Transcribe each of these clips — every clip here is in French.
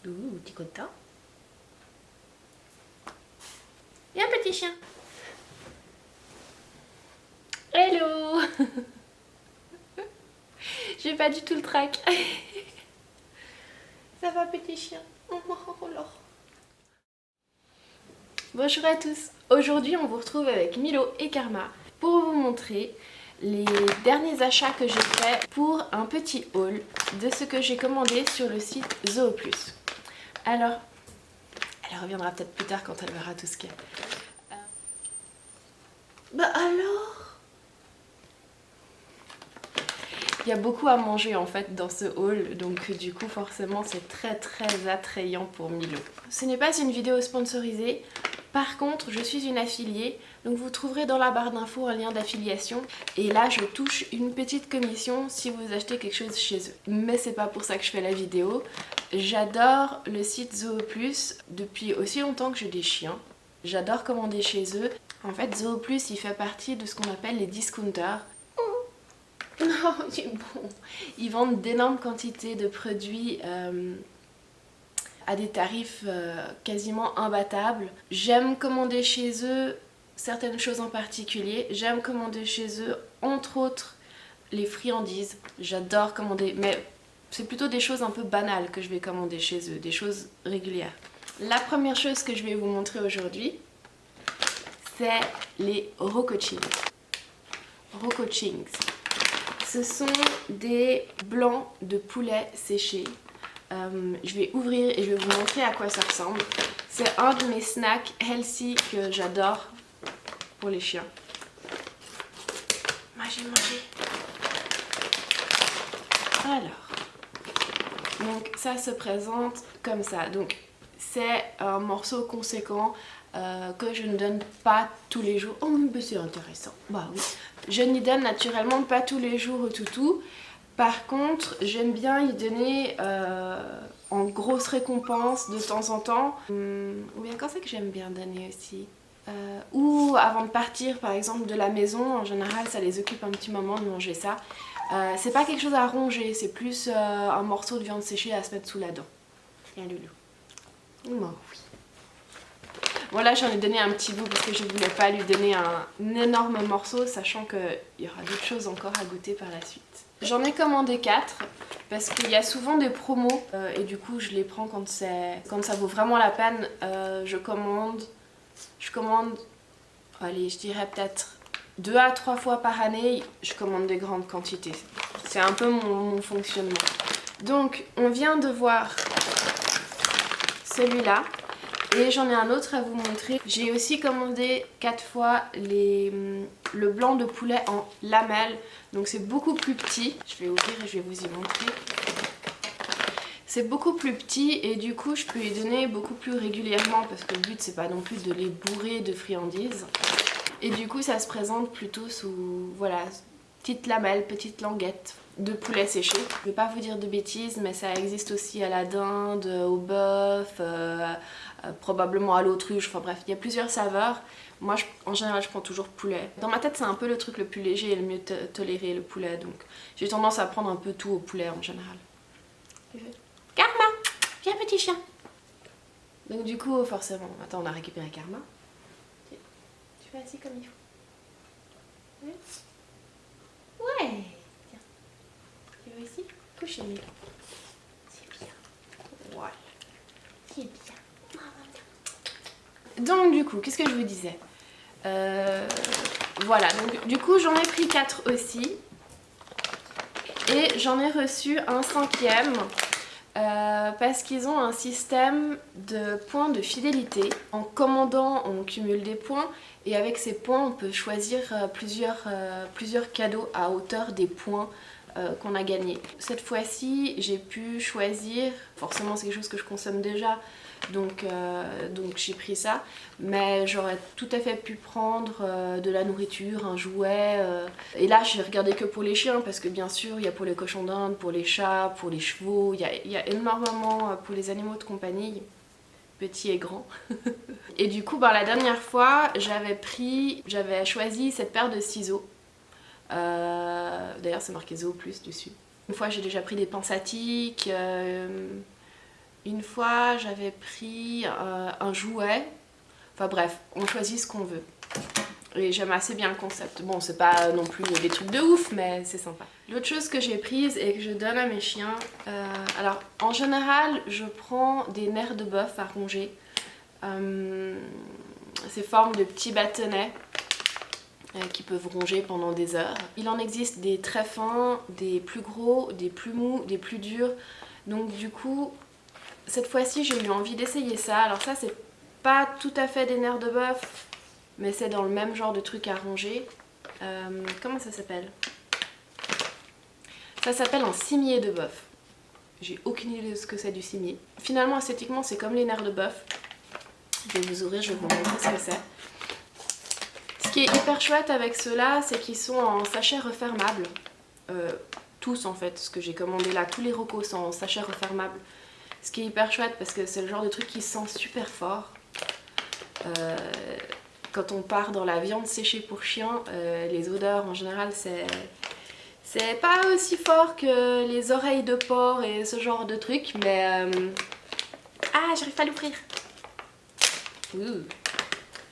Ouh, t'es content? Et un petit chien. Hello. J'ai pas du tout le trac. Ça va, petit chien? Bonjour à tous. Aujourd'hui on vous retrouve avec Milo et Karma pour vous montrer les derniers achats que j'ai fait pour un petit haul de ce que j'ai commandé sur le site Zooplus. Alors, elle reviendra peut-être plus tard quand elle verra tout ce qu'il y a. Bah alors, il y a beaucoup à manger en fait dans ce haul, donc du coup forcément c'est très attrayant pour Milo. Ce n'est pas une vidéo sponsorisée. Par contre, je suis une affiliée, donc vous trouverez dans la barre d'infos un lien d'affiliation. Et là, je touche une petite commission si vous achetez quelque chose chez eux. Mais c'est pas pour ça que je fais la vidéo. J'adore le site Zooplus depuis aussi longtemps que j'ai des chiens. J'adore commander chez eux. En fait, Zooplus, il fait partie de ce qu'on appelle les discounters. Non, c'est bon. Ils vendent d'énormes quantités de produits à des tarifs quasiment imbattables. J'aime commander chez eux certaines choses en particulier. J'aime commander chez eux, entre autres, les friandises. J'adore commander, mais c'est plutôt des choses un peu banales que je vais commander chez eux, des choses régulières. La première chose que je vais vous montrer aujourd'hui, c'est les Rocochings. Rocochings. Ce sont des blancs de poulet séchés. Je vais ouvrir et je vais vous montrer à quoi ça ressemble. C'est un de mes snacks healthy que j'adore pour les chiens. Mangez. Alors, donc ça se présente comme ça. Donc c'est un morceau conséquent que je ne donne pas tous les jours. Oh mais c'est intéressant. Bah oui. Je n'y donne naturellement pas tous les jours au toutou. Par contre, j'aime bien y donner en grosse récompense de temps en temps. Ou bien quand c'est que j'aime bien donner aussi ou avant de partir par exemple de la maison, en général ça les occupe un petit moment de manger ça. C'est pas quelque chose à ronger, c'est plus un morceau de viande séchée à se mettre sous la dent. Viens Loulou. Oh oui. Bon là j'en ai donné un petit bout parce que je voulais pas lui donner un énorme morceau, sachant qu'il y aura d'autres choses encore à goûter par la suite. J'en ai commandé 4 parce qu'il y a souvent des promos et du coup je les prends quand ça vaut vraiment la peine. Je commande, allez je dirais peut-être 2 à 3 fois par année, je commande des grandes quantités. C'est un peu mon fonctionnement. Donc on vient de voir celui-là. Et j'en ai un autre à vous montrer. J'ai aussi commandé 4 fois le blanc de poulet en lamelles. Donc c'est beaucoup plus petit. Je vais ouvrir et je vais vous y montrer. C'est beaucoup plus petit et du coup je peux y donner beaucoup plus régulièrement parce que le but c'est pas non plus de les bourrer de friandises. Et du coup ça se présente plutôt sous, voilà, petite lamelle, petite languette de poulet séché. Je vais pas vous dire de bêtises mais ça existe aussi à la dinde, au bœuf, probablement à l'autruche, enfin bref il y a plusieurs saveurs. Moi en général je prends toujours poulet. Dans ma tête c'est un peu le truc le plus léger et le mieux toléré, le poulet, donc j'ai tendance à prendre un peu tout au poulet en général. Karma, viens petit chien. Donc du coup forcément, attends on a récupéré Karma. Tu fais assis comme il faut. Oui. Ouais. Tiens. Tu veux ici? Couchez Milo. C'est bien. Voilà. C'est bien. Donc du coup, qu'est-ce que je vous disais voilà, donc du coup j'en ai pris 4 aussi. Et j'en ai reçu un 5e. Parce qu'ils ont un système de points de fidélité. En commandant, on cumule des points et avec ces points, on peut choisir plusieurs cadeaux à hauteur des points qu'on a gagnés. Cette fois-ci, j'ai pu choisir, forcément c'est quelque chose que je consomme déjà, donc j'ai pris ça, mais j'aurais tout à fait pu prendre de la nourriture, un jouet, et là j'ai regardé que pour les chiens parce que bien sûr il y a pour les cochons d'Inde, pour les chats, pour les chevaux, il y a énormément pour les animaux de compagnie, petits et grands. Et du coup la dernière fois j'avais choisi cette paire de ciseaux, d'ailleurs c'est marqué Zooplus dessus. Une fois j'ai déjà pris des pinces à tic, Une fois j'avais pris un jouet. Enfin bref, on choisit ce qu'on veut. Et j'aime assez bien le concept. Bon, c'est pas non plus des trucs de ouf, mais c'est sympa. L'autre chose que j'ai prise et que je donne à mes chiens... alors, en général, je prends des nerfs de bœuf à ronger. Ces formes de petits bâtonnets qui peuvent ronger pendant des heures. Il en existe des très fins, des plus gros, des plus mous, des plus durs. Donc du coup, cette fois-ci, j'ai eu envie d'essayer ça. Alors ça, c'est pas tout à fait des nerfs de bœuf, mais c'est dans le même genre de truc à ronger. Comment ça s'appelle? Ça s'appelle un cimier de bœuf. J'ai aucune idée de ce que c'est du cimier. Finalement, esthétiquement, c'est comme les nerfs de bœuf. Je vais vous ouvrir, je vais vous montrer ce que c'est. Ce qui est hyper chouette avec ceux-là, c'est qu'ils sont en sachet refermable. Tous en fait, ce que j'ai commandé là, tous les Rocco sont en sachet refermable. Ce qui est hyper chouette parce que c'est le genre de truc qui sent super fort. Quand on part dans la viande séchée pour chien, les odeurs en général c'est pas aussi fort que les oreilles de porc et ce genre de trucs, mais... Ah, j'arrive pas à l'ouvrir.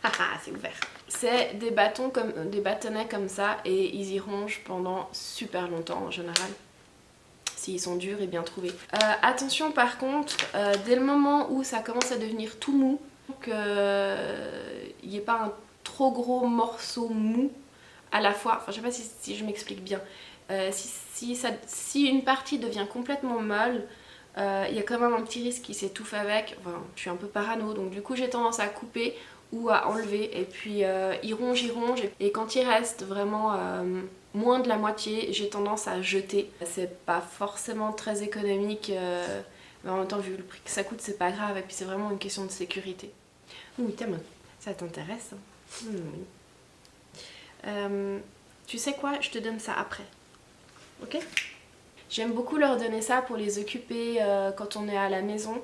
Haha, c'est ouvert. C'est des bâtonnets comme ça et ils y rongent pendant super longtemps en général. S'ils sont durs et bien trouvés. Attention par contre, dès le moment où ça commence à devenir tout mou, qu'il n'y ait pas un trop gros morceau mou à la fois, enfin je sais pas si je m'explique bien, si une partie devient complètement molle, il y a quand même un petit risque qu'il s'étouffe avec. Enfin, je suis un peu parano, donc du coup j'ai tendance à couper ou à enlever, et puis il ronge, et quand il reste vraiment moins de la moitié, j'ai tendance à jeter. C'est pas forcément très économique, mais en même temps vu le prix que ça coûte, c'est pas grave, et puis c'est vraiment une question de sécurité. Oui, ça t'intéresse hein? Tu sais quoi, je te donne ça après, ok? J'aime beaucoup leur donner ça pour les occuper quand on est à la maison,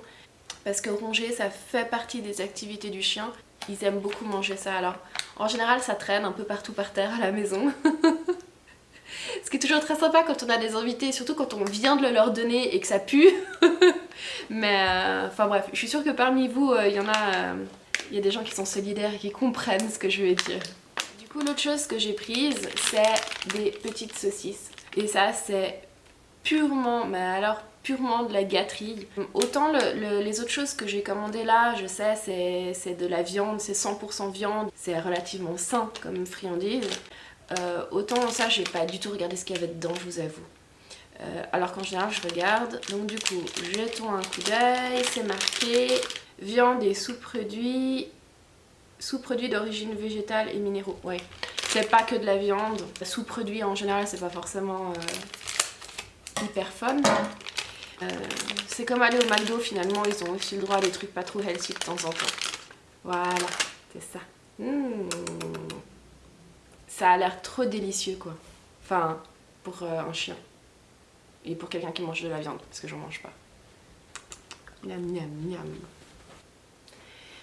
parce que ronger ça fait partie des activités du chien. Ils aiment beaucoup manger ça, alors en général ça traîne un peu partout par terre à la maison. Ce qui est toujours très sympa quand on a des invités, surtout quand on vient de le leur donner et que ça pue. Mais enfin bref, je suis sûre que parmi vous il y a des gens qui sont solidaires et qui comprennent ce que je veux dire. Du coup l'autre chose que j'ai prise, c'est des petites saucisses. Et ça c'est purement, mais alors purement de la gâterie. Autant les autres choses que j'ai commandées là, je sais, c'est de la viande, c'est 100% viande, c'est relativement sain comme friandise. Autant ça, j'ai pas du tout regardé ce qu'il y avait dedans, je vous avoue. Alors qu'en général, je regarde. Donc du coup, jetons un coup d'œil, c'est marqué viande et sous-produits d'origine végétale et minéraux. Ouais, c'est pas que de la viande. Sous-produits en général, c'est pas forcément hyper fun. C'est comme aller au McDo, finalement ils ont aussi le droit à des trucs pas trop healthy de temps en temps. Voilà, c'est ça. Ça a l'air trop délicieux quoi. Enfin, pour un chien. Et pour quelqu'un qui mange de la viande, parce que j'en mange pas. Miam miam miam.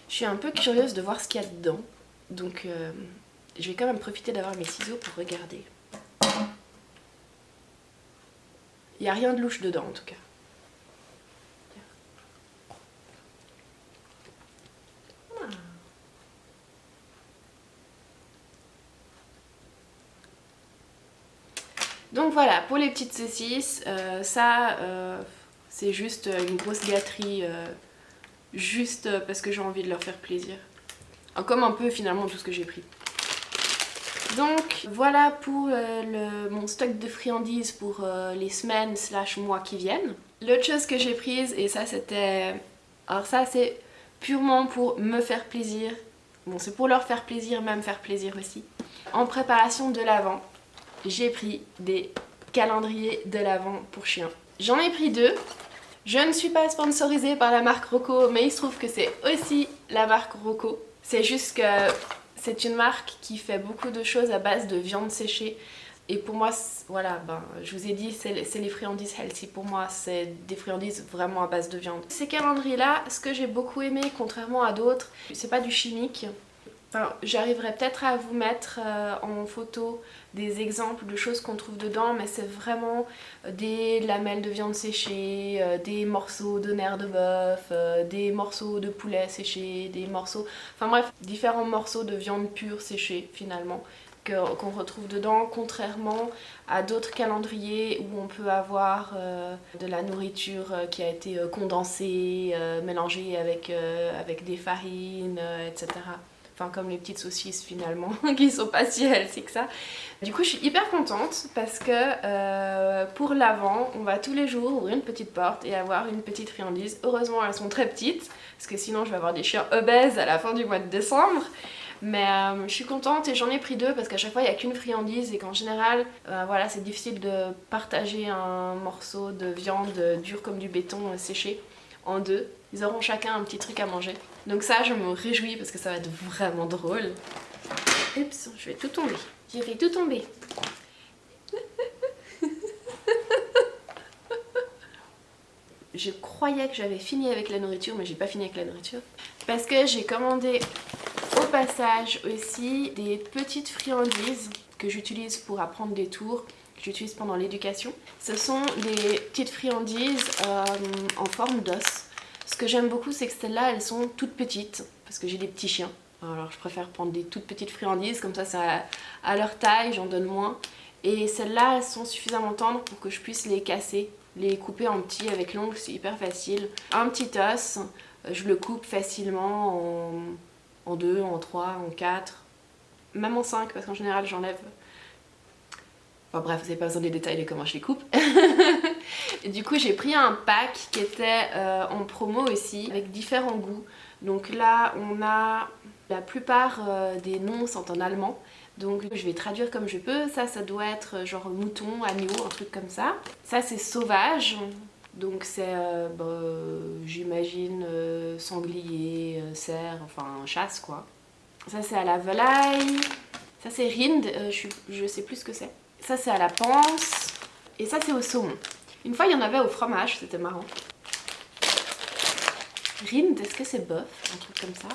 Je suis un peu curieuse de voir ce qu'il y a dedans. Donc je vais quand même profiter d'avoir mes ciseaux pour regarder. Il n'y a rien de louche dedans en tout cas. Donc voilà, pour les petites saucisses, c'est juste une grosse gâterie, juste parce que j'ai envie de leur faire plaisir. Comme un peu finalement tout ce que j'ai pris. Donc voilà pour mon stock de friandises pour les semaines / mois qui viennent. L'autre chose que j'ai prise, et ça c'était... Alors ça c'est purement pour me faire plaisir. Bon, c'est pour leur faire plaisir, même faire plaisir aussi. En préparation de l'Avent, j'ai pris des calendriers de l'Avent pour chiens. J'en ai pris 2. Je ne suis pas sponsorisée par la marque Rocco, mais il se trouve que c'est aussi la marque Rocco. C'est juste que c'est une marque qui fait beaucoup de choses à base de viande séchée. Et pour moi, voilà, je vous ai dit, c'est les friandises healthy. Pour moi, c'est des friandises vraiment à base de viande. Ces calendriers-là, ce que j'ai beaucoup aimé, contrairement à d'autres, c'est pas du chimique. Enfin, j'arriverai peut-être à vous mettre en photo des exemples de choses qu'on trouve dedans, mais c'est vraiment des lamelles de viande séchée, des morceaux de nerfs de bœuf, des morceaux de poulet séchés, des morceaux... Enfin bref, différents morceaux de viande pure séchée finalement qu'on retrouve dedans, contrairement à d'autres calendriers où on peut avoir de la nourriture qui a été condensée, mélangée avec des farines, etc. Enfin, comme les petites saucisses finalement, qui sont pas si healthy que ça. Du coup, je suis hyper contente parce que pour l'Avent, on va tous les jours ouvrir une petite porte et avoir une petite friandise. Heureusement, elles sont très petites, parce que sinon je vais avoir des chiens obèses à la fin du mois de décembre. Mais je suis contente et j'en ai pris 2 parce qu'à chaque fois il n'y a qu'une friandise et qu'en général voilà, c'est difficile de partager un morceau de viande dur comme du béton séché en 2. Ils auront chacun un petit truc à manger. Donc ça, je me réjouis parce que ça va être vraiment drôle. Oups, je vais tout tomber. J'ai fait tout tomber. Je croyais que j'avais fini avec la nourriture, mais j'ai pas fini avec la nourriture. Parce que j'ai commandé au passage aussi des petites friandises que j'utilise pour apprendre des tours, que j'utilise pendant l'éducation. Ce sont des petites friandises en forme d'os. Ce que j'aime beaucoup, c'est que celles-là, elles sont toutes petites, parce que j'ai des petits chiens. Alors je préfère prendre des toutes petites friandises, comme ça, à leur taille, j'en donne moins. Et celles-là, elles sont suffisamment tendres pour que je puisse les casser, les couper en petits avec l'ongle, c'est hyper facile. Un petit os, je le coupe facilement en 2, en 3, en 4, même en 5, parce qu'en général, j'enlève... Enfin bref, vous n'avez pas besoin des détails de comment je les coupe. Et du coup, j'ai pris un pack qui était en promo aussi, avec différents goûts. Donc là, on a la plupart des noms sont en allemand. Donc je vais traduire comme je peux. Ça doit être genre mouton, agneau, un truc comme ça. Ça, c'est sauvage. Donc c'est, j'imagine, sanglier, cerf, enfin chasse quoi. Ça, c'est à la volaille. Ça, c'est rind. Je sais plus ce que c'est. Ça, c'est à la panse. Et ça, c'est au saumon. Une fois, il y en avait au fromage, c'était marrant. Rind, est-ce que c'est bœuf? Un truc comme ça.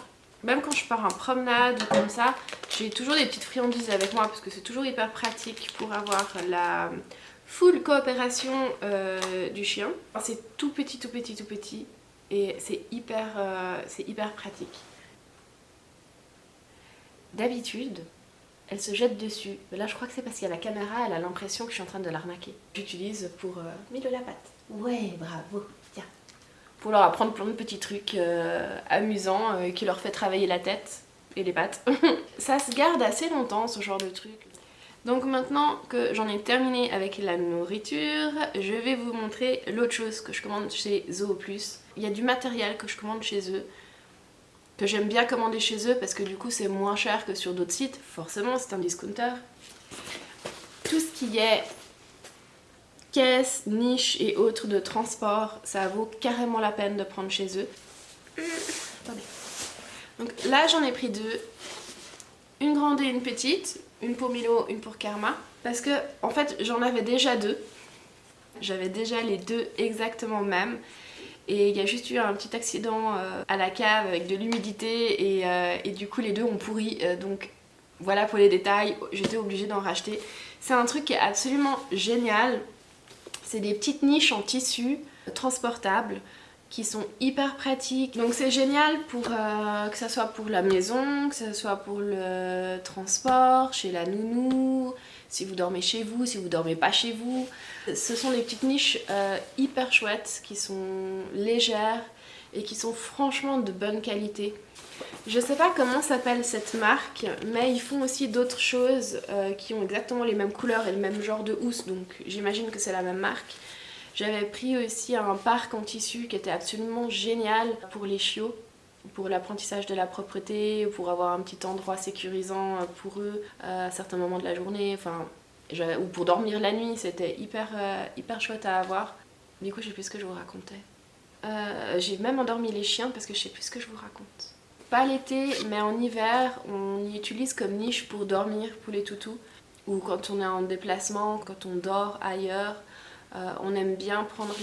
Même quand je pars en promenade ou comme ça, j'ai toujours des petites friandises avec moi parce que c'est toujours hyper pratique pour avoir la full coopération du chien. C'est tout petit, tout petit, tout petit et c'est hyper pratique. D'habitude, elle se jette dessus. Mais là, je crois que c'est parce qu'il y a la caméra, elle a l'impression que je suis en train de l'arnaquer. J'utilise pour mille la patte. Ouais, bravo, tiens. Pour leur apprendre plein de petits trucs amusants qui leur fait travailler la tête et les pattes. Ça se garde assez longtemps, ce genre de truc. Donc maintenant que j'en ai terminé avec la nourriture, je vais vous montrer l'autre chose que je commande chez Zooplus. Il y a du matériel que je commande chez eux, que j'aime bien commander chez eux parce que du coup c'est moins cher que sur d'autres sites. Forcément, c'est un discounter. Tout ce qui est caisse, niche et autres de transport, ça vaut carrément la peine de prendre chez eux. Attendez. Donc là, j'en ai pris 2. Une grande et une petite. Une pour Milo, une pour Karma. Parce que, en fait, j'en avais déjà 2. J'avais déjà les 2 exactement mêmes. Et il y a juste eu un petit accident à la cave avec de l'humidité et du coup les 2 ont pourri. Donc voilà pour les détails, j'étais obligée d'en racheter. C'est un truc qui est absolument génial. C'est des petites niches en tissu transportables qui sont hyper pratiques. Donc c'est génial pour que ça soit pour la maison, que ça soit pour le transport, chez la nounou, si vous dormez chez vous, si vous dormez pas chez vous. Ce sont des petites niches hyper chouettes qui sont légères et qui sont franchement de bonne qualité. Je sais pas comment s'appelle cette marque, mais ils font aussi d'autres choses qui ont exactement les mêmes couleurs et le même genre de housse, donc j'imagine que c'est la même marque. J'avais pris aussi un parc en tissu qui était absolument génial pour les chiots, pour l'apprentissage de la propreté, pour avoir un petit endroit sécurisant pour eux à certains moments de la journée, enfin, ou pour dormir la nuit, c'était hyper chouette à avoir. Du coup, je sais plus ce que je vous racontais. J'ai même endormi les chiens parce que je sais plus ce que je vous raconte. Pas l'été, mais en hiver, on y utilise comme niche pour dormir pour les toutous. Ou quand on est en déplacement, quand on dort ailleurs, on aime bien prendre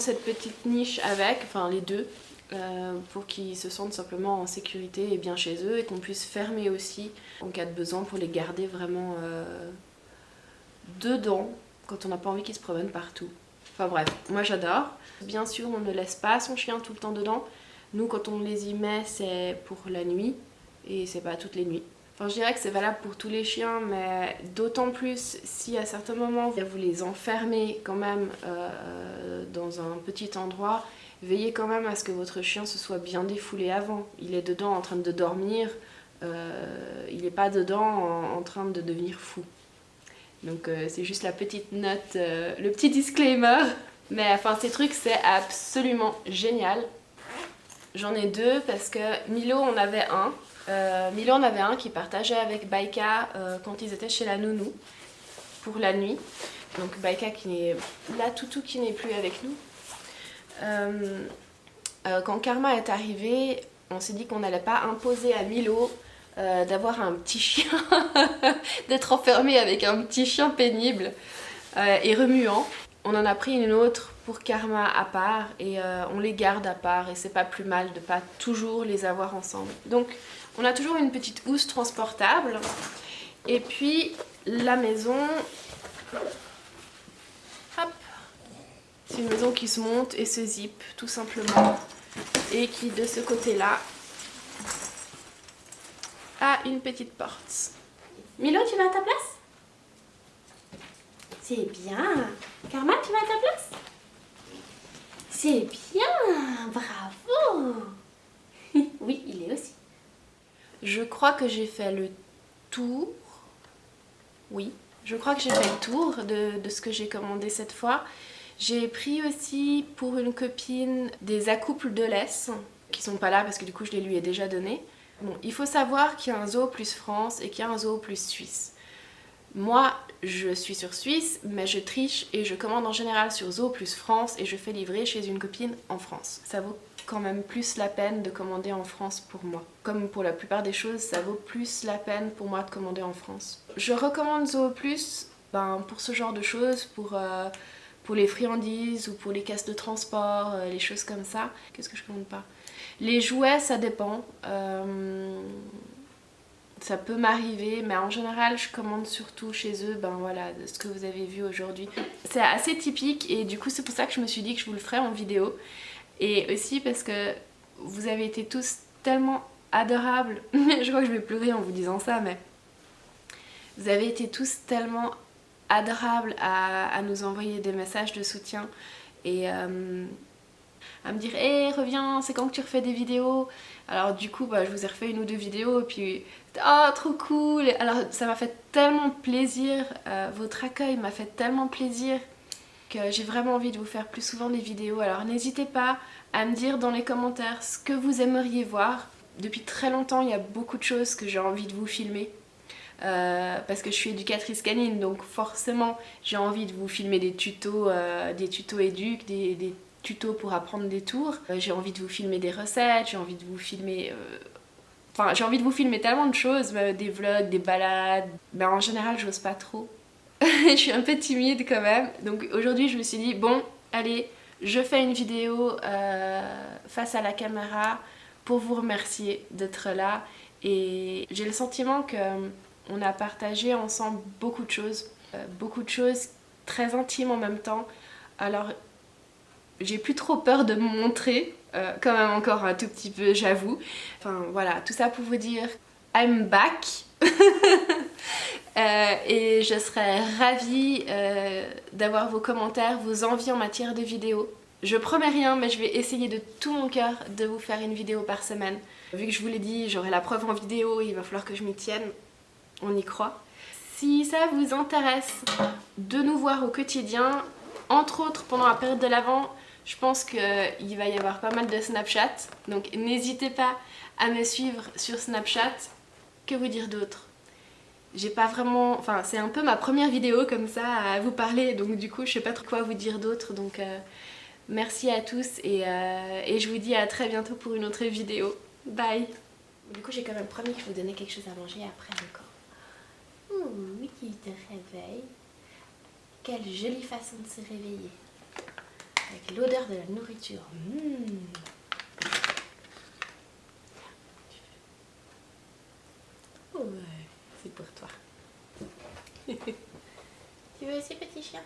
cette petite niche avec, enfin les 2. pour qu'ils se sentent simplement en sécurité et bien chez eux et qu'on puisse fermer aussi en cas de besoin pour les garder vraiment dedans quand on n'a pas envie qu'ils se promènent partout. Enfin bref, moi j'adore. Bien sûr, on ne laisse pas son chien tout le temps dedans. Nous, quand on les y met, c'est pour la nuit et c'est pas toutes les nuits. Enfin, je dirais que c'est valable pour tous les chiens, mais d'autant plus si à certains moments vous les enfermez quand même dans un petit endroit, veillez quand même à ce que votre chien se soit bien défoulé avant. Il est dedans en train de dormir, il n'est pas dedans en train de devenir fou. Donc c'est juste la petite note, le petit disclaimer. Mais enfin ces trucs c'est absolument génial. J'en ai deux parce que Milo en avait un. Milo en avait un qui partageait avec Baika quand ils étaient chez la nounou pour la nuit. Donc Baika qui est la toutou qui n'est plus avec nous. Quand Karma est arrivée, on s'est dit qu'on n'allait pas imposer à Milo d'avoir un petit chien, d'être enfermé avec un petit chien pénible et remuant. On en a pris une autre pour Karma à part et on les garde à part et c'est pas plus mal de pas toujours les avoir ensemble. Donc on a toujours une petite housse transportable et puis la maison, hop, c'est une maison qui se monte et se zip tout simplement et qui de ce côté là a une petite porte. Milo, tu vas à ta place? C'est bien. Karma, tu vas à ta place? C'est bien. Bravo. Oui, il est aussi. Je crois que j'ai fait le tour. Oui, je crois que j'ai fait le tour de ce que j'ai commandé cette fois. J'ai pris aussi pour une copine des accouples de laisse qui sont pas là parce que du coup je les lui ai déjà donnés. Bon, il faut savoir qu'il y a un Zoo Plus France et qu'il y a un Zoo Plus Suisse. Moi, je suis sur Suisse, mais je triche et je commande en général sur Zoo Plus France et je fais livrer chez une copine en France. Ça vaut quand même plus la peine de commander en France pour moi. Comme pour la plupart des choses, ça vaut plus la peine pour moi de commander en France. Je recommande Zoo Plus pour ce genre de choses, pour les friandises ou pour les caisses de transport, les choses comme ça. Qu'est-ce que je commande pas? Les jouets, ça dépend. Ça peut m'arriver, mais en général, je commande surtout chez eux, voilà, ce que vous avez vu aujourd'hui. C'est assez typique et du coup, c'est pour ça que je me suis dit que je vous le ferai en vidéo. Et aussi parce que vous avez été tous tellement adorables. Je crois que je vais pleurer en vous disant ça, mais vous avez été tous tellement adorables à nous envoyer des messages de soutien et à me dire hey, reviens, c'est quand que tu refais des vidéos? Alors du coup je vous ai refait une ou deux vidéos et puis oh trop cool. Alors ça m'a fait tellement plaisir, votre accueil m'a fait tellement plaisir que j'ai vraiment envie de vous faire plus souvent des vidéos. Alors n'hésitez pas à me dire dans les commentaires ce que vous aimeriez voir. Depuis très longtemps il y a beaucoup de choses que j'ai envie de vous filmer. Parce que je suis éducatrice canine, donc forcément j'ai envie de vous filmer des tutos éduques, des tutos pour apprendre des tours. J'ai envie de vous filmer des recettes, j'ai envie de vous filmer... j'ai envie de vous filmer tellement de choses, des vlogs, des balades. En général, j'ose pas trop. Je suis un peu timide quand même. Donc aujourd'hui, je me suis dit, bon, allez, je fais une vidéo face à la caméra pour vous remercier d'être là. Et j'ai le sentiment qu'on a partagé ensemble beaucoup de choses très intimes en même temps. Alors, j'ai plus trop peur de me montrer, quand même encore un tout petit peu, j'avoue. Enfin voilà, tout ça pour vous dire I'm back. Et je serais ravie d'avoir vos commentaires, vos envies en matière de vidéos. Je promets rien, mais je vais essayer de tout mon cœur de vous faire une vidéo par semaine. Vu que je vous l'ai dit, j'aurai la preuve en vidéo, il va falloir que je m'y tienne. On y croit. Si ça vous intéresse de nous voir au quotidien, entre autres pendant la période de l'Avent, je pense qu'il va y avoir pas mal de Snapchat. Donc n'hésitez pas à me suivre sur Snapchat. Que vous dire d'autre? J'ai pas vraiment... Enfin, c'est un peu ma première vidéo comme ça à vous parler. Donc du coup, je sais pas trop quoi vous dire d'autre. Donc merci à tous et je vous dis à très bientôt pour une autre vidéo. Bye! Du coup, j'ai quand même promis que je vous donnais quelque chose à manger après encore. Oui, il te réveille. Quelle jolie façon de se réveiller. Avec l'odeur de la nourriture. Ouais, c'est pour toi. Tu veux aussi, petit chien?